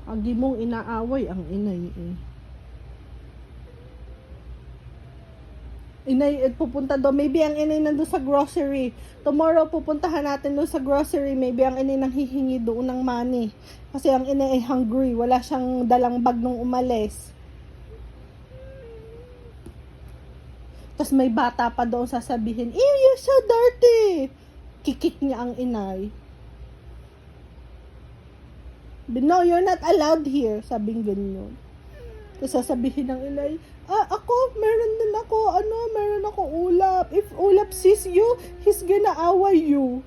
Agi mong inaaway ang inay eh. Inay, pupunta doon. Maybe ang inay nandun sa grocery. Tomorrow, pupuntahan natin doon sa grocery. Maybe ang inay nang hihingi doon ng money. Kasi ang inay ay hungry. Wala siyang dalang bag nung umalis. Tapos may bata pa doon sasabihin, "Ew, you're so dirty!" Kikik niya ang inay. "No, you're not allowed here." Sabing ganyan. Tapos sasabihin ng inay, ako, meron ako ulap. If ulap sees you, he's gonna away you.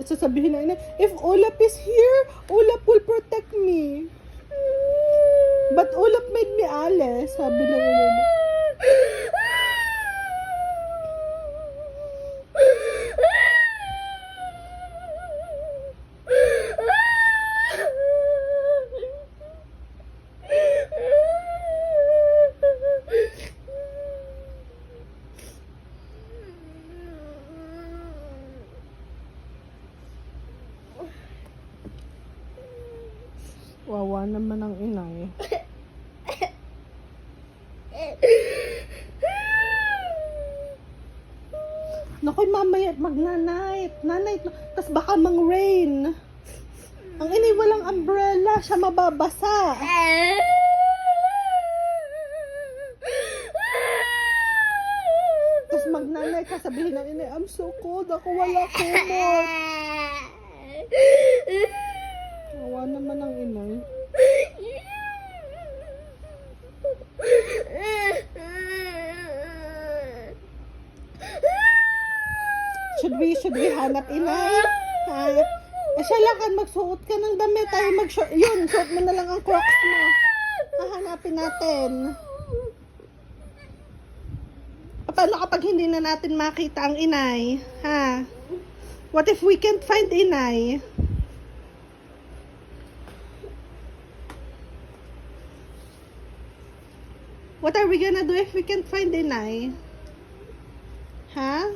Sasabihin ng inay, if ulap is here, ulap will protect me. But ulap made me alis, sabi ng inay. Wawa naman ang inay. Nakoy, mamaya mag-night. Tas baka mang-rain. Ang inay walang umbrella. Siya mababasa. Tas mag-night. Sasabihin ng inay, I'm so cold. Ako wala kumot. Wawa naman ang inay. Should we hanap inay? Ha? Siya lang kan magsuot ka ng damit. Tayo mag-short. Yun, suot mo na lang ang crocs mo. Hahanapin natin. Paano kapag hindi na natin makita ang inay? Ha? What if we can't find inay? What are we gonna do if we can't find inay? Ha?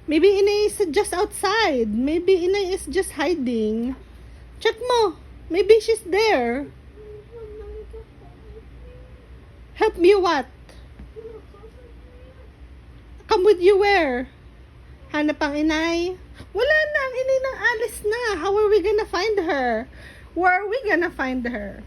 Maybe inay is just outside. Maybe inay is just hiding. Check mo. Maybe she's there. Help me what? Come with you where? Hanap ang inay? Wala na. Ang inay nang alis na. How are we gonna find her? Where are we gonna find her?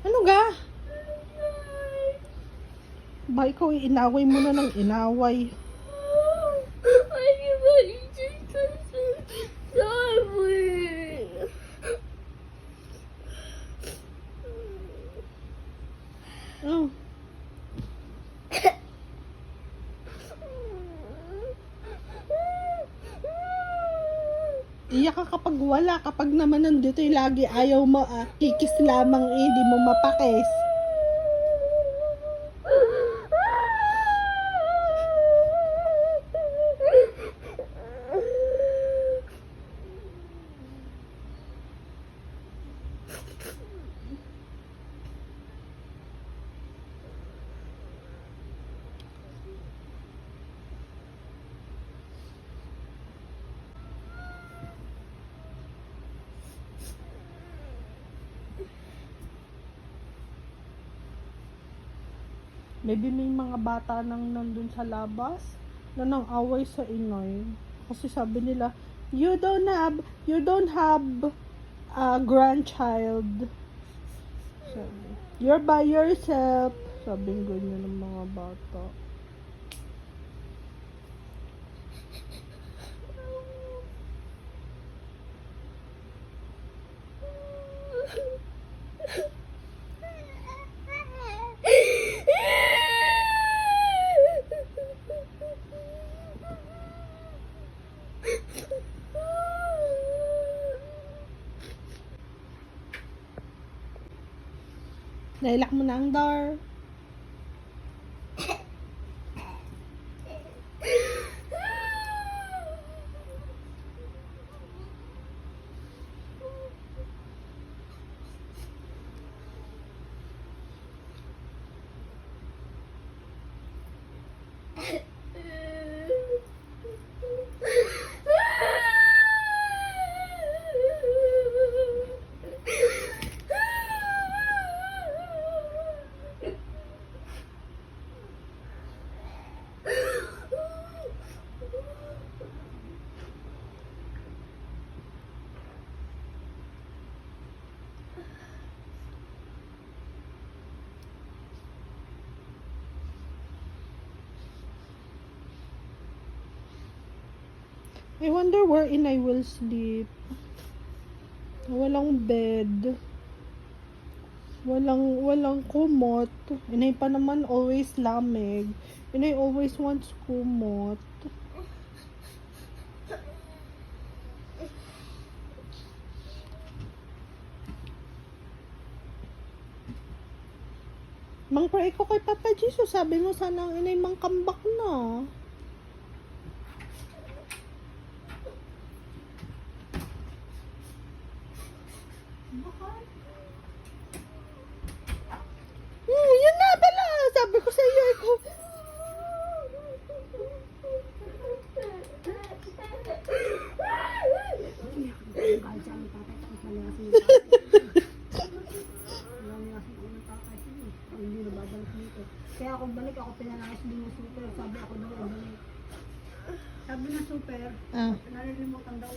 Ano ga? Ba, ikaw inaway mo na ng inaway. Oh. Iyak ka kapag wala. Kapag naman nandito lagi ayaw mo, kikis lamang hindi mo mapakis. Maybe may mga bata nang nandun sa labas na nang away sa inay. Kasi sabi nila, you don't have a grandchild. Sabi, you're by yourself. Sabi ganyan ng mga bata. Nailak mo na ang door. I wonder where Inay will sleep. Walang bed. Walang kumot. Inay pa naman always lamig. Inay always wants kumot. Mang-pray ko kay Papa Jesus. Sabi mo sana ang Inay mangkambak na. Yun na pala. Sabi ko sa iyo. Kaya ako balik, ako pinalayas din ng super. Sabi ako daw, balik. Sabi ng super, nalilimutan daw